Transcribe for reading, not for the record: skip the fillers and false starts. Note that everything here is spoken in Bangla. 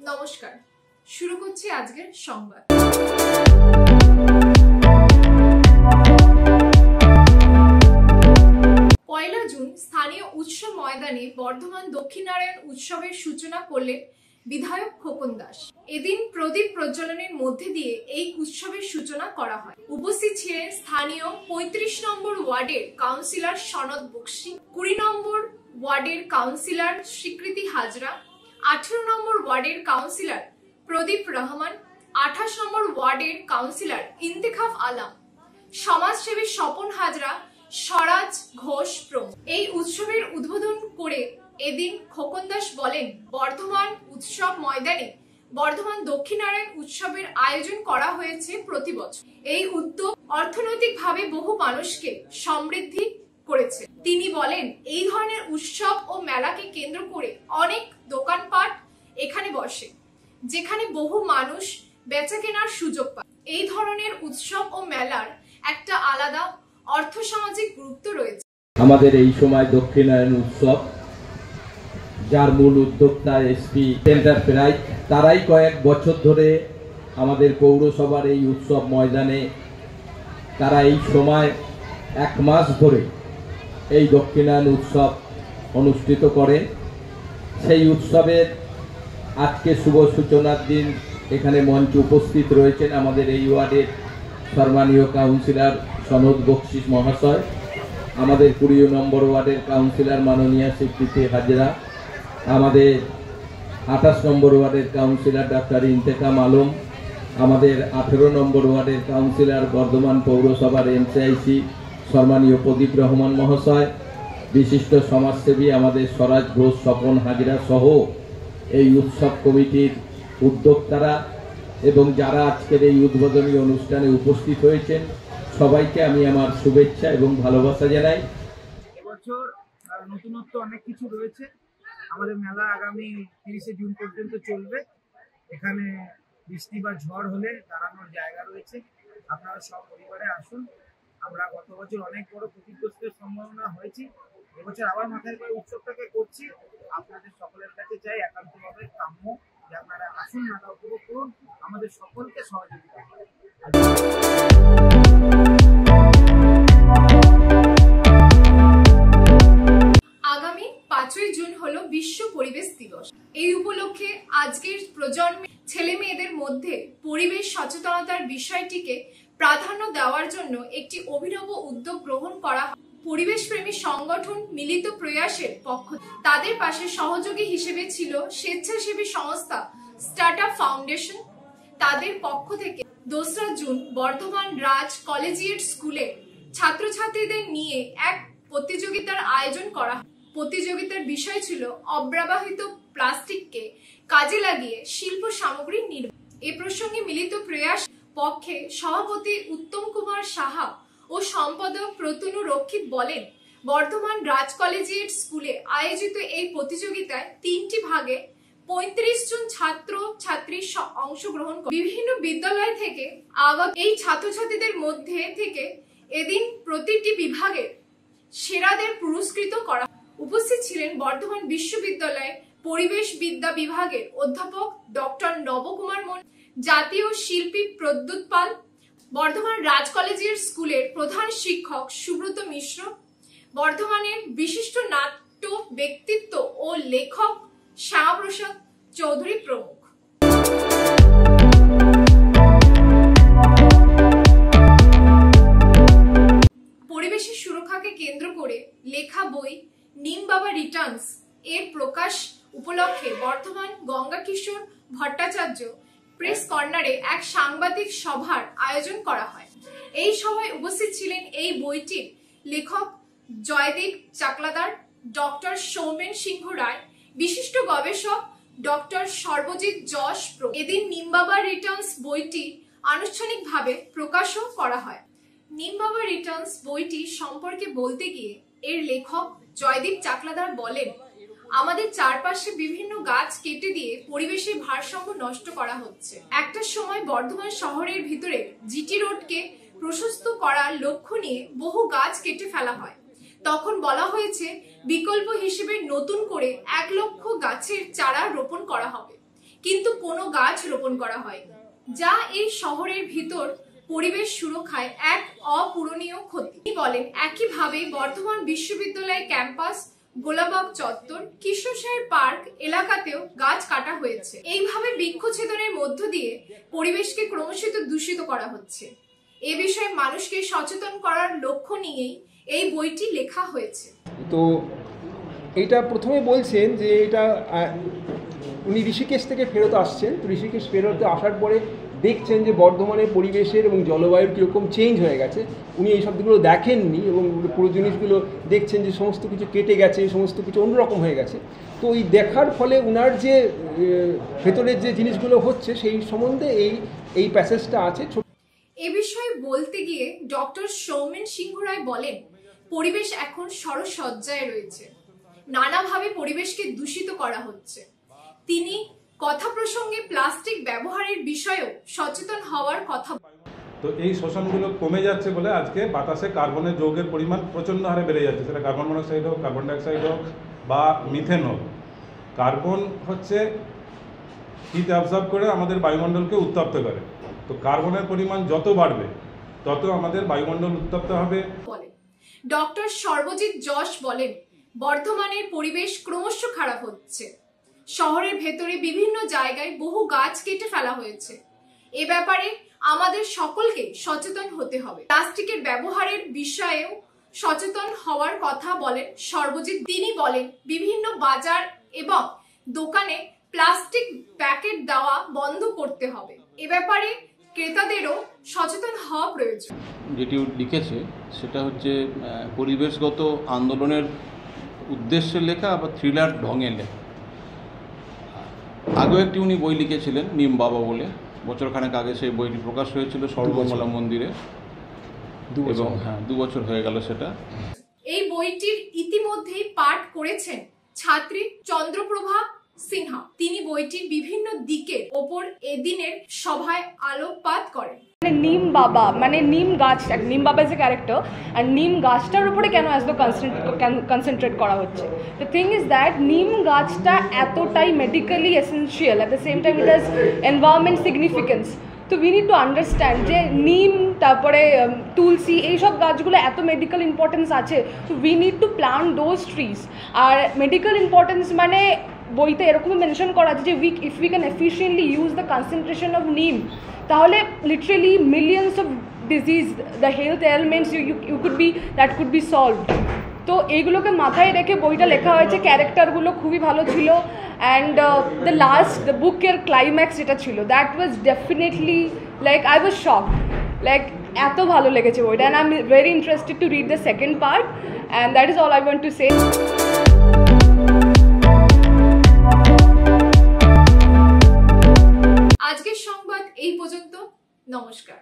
নমস্কার, শুরু করছি আজকের সংবাদ। পয়লা জুন স্থানীয় উৎসব ময়দানে বর্ধমান দক্ষিণারায়ণ উৎসবের সূচনা করলেন বিধায়ক খোকন দাস। এদিন প্রদীপ প্রজ্বলনের মধ্যে দিয়ে এই উৎসবের সূচনা করা হয়। উপস্থিত ছিলেন স্থানীয় ৩৫ নম্বর ওয়ার্ডের কাউন্সিলর সনদ বক্সি, ২০ নম্বর ওয়ার্ডের কাউন্সিলর স্বীকৃতি হাজরা, ১৮ নম্বর ওয়ার্ডের কাউন্সিলর প্রদীপ রহমান, ২৮ নম্বর ওয়ার্ডের কাউন্সিলর ইন্তেখাব আলম, সমাজসেবী স্বপন হাজরা, স্বরাজ ঘোষ প্রমুখ। এই উৎসবের উদ্বোধন করে এদিন খোকন দাস বলেন, বর্ধমান উৎসব ময়দানে বর্ধমান দক্ষিণারায়ণ উৎসবের আয়োজন করা হয়েছে প্রতি বছর। এই উদ্যোগ অর্থনৈতিকভাবে বহু মানুষকে সমৃদ্ধি করেছে। তিনি বলেন, এই ধরনের উৎসব ও মেলাকে কেন্দ্র করে অনেক দোকানপাট এখানে বসে, যেখানে বহু মানুষ বেচা কেনার সুযোগ পায়। এই ধরনের উৎসব ও মেলার একটা আলাদা অর্থসামাজিক গুরুত্ব রয়েছে। আমাদের এই সময় দক্ষিণায়ন উৎসব, যার মূল উদ্যোক্তা এসপি এন্টারপ্রাইজ, তারাই কয়েক বছর ধরে আমাদের পৌরসভার এই উৎসব ময়দানে তারা এই সময় ১ মাস ধরে এই দক্ষিণায়ন উৎসব অনুষ্ঠিত করে। সেই উৎসবের আজকে শুভ সূচনার দিন এখানে মঞ্চে উপস্থিত রয়েছেন আমাদের এই ওয়ার্ডের সম্মানীয় কাউন্সিলর সনদ বক্সি মহাশয়, আমাদের ২০ নম্বর ওয়ার্ডের কাউন্সিলর মাননীয়া স্বীকৃতি হাজরা, আমাদের ২৮ নম্বর ওয়ার্ডের কাউন্সিলর ডাক্তার ইন্তেখাব আলম, আমাদের ১৮ নম্বর ওয়ার্ডের কাউন্সিলর বর্ধমান পৌরসভার এমসিআইসি সম্মানীয় প্রদীপ রহমান মহাশয়, বিশিষ্ট সমাজসেবী আমাদের স্বরাজ ঘোষ স্বপন হাজরা সহ এই উৎসব কমিটির উদ্যোক্তারা এবং যারা আজকের এই উদ্বোধনী অনুষ্ঠানে উপস্থিত হয়েছেন, সবাইকে আমি আমার শুভেচ্ছা এবং ভালোবাসা জানাই। এবছর নতুনত্ব অনেক কিছু রয়েছে। আমাদের মেলা আগামী ৩০শে জুন পর্যন্ত চলবে। এখানে বৃষ্টি বা ঝড় হলে দাঁড়ানোর জায়গা রয়েছে। আপনারা সব পরিবারে আসুন। আমরা গত বছর অনেক বড় ক্ষতিগ্রস্তের সম্ভাবনা হয়েছি, এবছর আবার মাথায় করে উৎসবটাকে করছি। আপনাদের সকলের কাছে চাই একান্তভাবে কাম্য যে আপনারা আসুন, মেলা উপভোগ করুন, আমাদের সকলকে সহযোগিতা করুন। আগামী ৫ই জুন হলো বিশ্ব পরিবেশ দিবস। এই উপলক্ষে আজকের প্রজন্মের ছেলে মেয়েদের মধ্যে পরিবেশ সচেতনতার বিষয়টিকে প্রাধান্য দেওয়ার জন্য একটি অভিনব উদ্যোগ গ্রহণ করা হয়। পরিবেশ প্রেমী সংগঠন মিলিত প্রয়াসের পক্ষ তাদের পাশে সহযোগী হিসেবে ছিল স্বেচ্ছাসেবী সংস্থা স্টার্টআপ ফাউন্ডেশন। তাদের পক্ষ থেকে ২রা জুন বর্ধমান রাজ কলেজিয়েট স্কুলে ছাত্রছাত্রীদের নিয়ে এক প্রতিযোগিতার আয়োজন করা হয়। প্রতিযোগিতার বিষয় ছিল অব্যবহৃত প্লাস্টিককে কাজে লাগিয়ে শিল্প সামগ্রী নির্মাণ। এ প্রসঙ্গে মিলিত প্রয়াস পক্ষে সভাপতি উত্তম কুমার সাহা ও সম্পাদক প্রতুনু রক্ষিত বলেন, বর্ধমান রাজ কলেজিয়েট স্কুলে আয়োজিত এই প্রতিযোগিতায় ৩টি ভাগে ৩৫ জন ছাত্র ছাত্রী অংশগ্রহণ করে। বিভিন্ন বিদ্যালয় থেকে আগত এই ছাত্রছাত্রীদের মধ্যে থেকে এদিন প্রতিটি বিভাগের সেরাদের পুরস্কৃত করা। উপস্থিত ছিলেন বর্ধমান বিশ্ববিদ্যালয়ের পরিবেশ বিদ্যা বিভাগের অধ্যাপক ডক্টর নবকুমার মন্ডল, জাতীয় শিল্পী প্রদ্যুৎ পাল, বর্ধমান রাজ কলেজিয়েট স্কুলের প্রধান শিক্ষক সুব্রত মিশ্র, বর্ধমানের বিশিষ্ট নাট্য ব্যক্তিত্ব ও লেখক শ্যামাপ্রসাদ চৌধুরী প্রমুখ। পরিবেশের সুরক্ষাকে কেন্দ্র করে লেখা বই নিম বাবা রিটার্নস এর প্রকাশ উপলক্ষে বর্ধমান গঙ্গা কিশোর ভট্টাচার্য প্রেস কর্নারে এক সাংবাদিক সভার আয়োজন করা হয়। এই সভায় উপস্থিত ছিলেন এই বইটির লেখক জয়দীপ চাকলাদার, ডক্টর সৌমেন সিংহ রায়, বিশিষ্ট গবেষক ডক্টর সর্বজিৎ যশ। এদিন নিম বাবা রিটার্নস বইটি আনুষ্ঠানিকভাবে প্রকাশও করা হয়। নিম বাবা রিটার্নস বইটি সম্পর্কে বলতে গিয়ে এর লেখক জয়দীপ চাকলাদার বলেন, আমাদের চারপাশে বিভিন্ন গাছ কেটে দিয়ে পরিবেশের ভারসাম্য নষ্ট করা হচ্ছে। একটা সময় বর্ধমান শহরের ভিতরে জিটি রোডকে প্রশস্ত করার লক্ষ্য নিয়ে বহু গাছ কেটে ফেলা হয়। তখন বলা হয়েছে বিকল্প হিসেবে নতুন করে 1 লক্ষ গাছের চারা রোপণ করা হবে, কিন্তু কোনো গাছ রোপণ করা হয়নি, যা এই শহরের ভিতর পরিবেশ সুরক্ষায় এক অপূরণীয় ক্ষতি। তিনি বলেন, একইভাবে বর্ধমান বিশ্ববিদ্যালয় ক্যাম্পাস, গোলাবাগ চত্বর, কৃষ্ণসাহের পার্ক এলাকাতেও গাছ কাটা হয়েছে। এইভাবে বৃক্ষছেদনের মধ্য দিয়ে পরিবেশকে ক্রমশিত দূষিত করা হচ্ছে। এ বিষয়ে মানুষকে সচেতন করার লক্ষ্য নিয়েই এই বইটি লেখা হয়েছে। তো এটা প্রথমে বলছেন যে এটা উনি ঋষিকেশ থেকে ফেরত আসছেন। তো ঋষিকেশ ফেরত আসার পরে দেখছেন যে বর্ধমানের পরিবেশের এবং জলবায়ুর কীরকম চেঞ্জ হয়ে গেছে। উনি এই শব্দগুলো দেখেননি এবং পুরো জিনিসগুলো দেখছেন যে সমস্ত কিছু কেটে গেছে, সমস্ত কিছু অন্যরকম হয়ে গেছে। তো এই দেখার ফলে উনার যে ভেতরের যে জিনিসগুলো হচ্ছে সেই সম্বন্ধে এই প্যাসেজটা আছে। এ বিষয়ে বলতে গিয়ে ডক্টর সৌমেন সিংহ রায় বলেন, পরিবেশ এখন সরসজ্জায় রয়েছে, নানাভাবে পরিবেশকে দূষিত করা হচ্ছে। তিনি কথা প্রসঙ্গে প্লাস্টিক ব্যবহারের বিষয়েও সচেতন হওয়ার কথা। তো এই শোষণগুলো কমে যাচ্ছে বলে আজকে বাতাসে কার্বনের যৌগের পরিমাণ প্রচণ্ড হারে বেড়ে যাচ্ছে, সেটা কার্বন মনোক্সাইড হোক, কার্বন ডাইঅক্সাইড হোক বা মিথেন হোক। কার্বন হচ্ছে হিট অ্যাবজর্ব করে আমাদের বায়ুমণ্ডলকে উত্তপ্ত করে। তো কার্বনের পরিমাণ যত বাড়বে তত আমাদের বায়ুমণ্ডল উত্তপ্ত হবে। ডক্টর সর্বজিৎ যশ বলেন, বর্ধমানের পরিবেশ ক্রমশ খারাপ হচ্ছে। শহরের ভেতরে বিভিন্ন জায়গায় বহু গাছ কেটে ফেলা হয়েছে। এ ব্যাপারে আমাদের সকলকে সচেতন হতে হবে। প্লাস্টিকের ব্যবহারের বিষয়েও সচেতন হওয়ার কথা বলেন সর্বজিৎ। তিনি বলেন, বিভিন্ন বাজার এবং দোকানে প্লাস্টিক প্যাকেট দেওয়া বন্ধ করতে হবে। এ ব্যাপারে ক্রেতাদেরও সচেতন হওয়া প্রয়োজন। যেটি লিখেছে সেটা হচ্ছে পরিবেশগত আন্দোলনের উদ্দেশ্যে লেখা, আবার থ্রিলার ঢঙে লেখা। আগেও একটি উনি বই লিখেছিলেন নিম বাবা বলে, বছরখানেক আগে সেই বইটি প্রকাশ হয়েছিল সর্বমঙ্গলা মন্দিরে, এবং 2 বছর হয়ে গেল সেটা। এই বইটির ইতিমধ্যেই পাঠ করেছেন ছাত্রী চন্দ্রপ্রভা সিনহা। তিনি বইটির বিভিন্ন দিকের ওপর এদিনের সভায় আলোকপাত করেন। নিম বাবা মানে নিম গাছ, নিম বাবা ইজ এ ক্যারেক্টার, আর নিম গাছটার উপরে কেন এত কনসেন্ট্রেট করা হচ্ছে? দ্য থিং ইজ দ্যাট নিম গাছটা এতটাই medically essential, at the same time it has environment significance. তো উই নিড টু আন্ডারস্ট্যান্ড যে নিম, তারপরে তুলসী, এইসব গাছগুলো এত মেডিকেল ইম্পর্টেন্স আছে। তো we need to plant those trees. আর মেডিকেল ইম্পর্টেন্স মানে বইতে এরকম মেনশন করা আছে যে if we can efficiently use the concentration of neem, তাহলে literally millions of disease, the health elements that could be solved. তো এইগুলোকে মাথায় রেখে বইটা লেখা হয়েছে। ক্যারেক্টারগুলো খুবই ভালো ছিল, অ্যান্ড দ্য বুকের ক্লাইম্যাক্স যেটা ছিল, that was definitely like I was shocked, like এত ভালো লেগেছে বইটা, and I am very interested to read the second part, and that is all I want to say. আজকের সংবাদ এই পর্যন্ত। নমস্কার।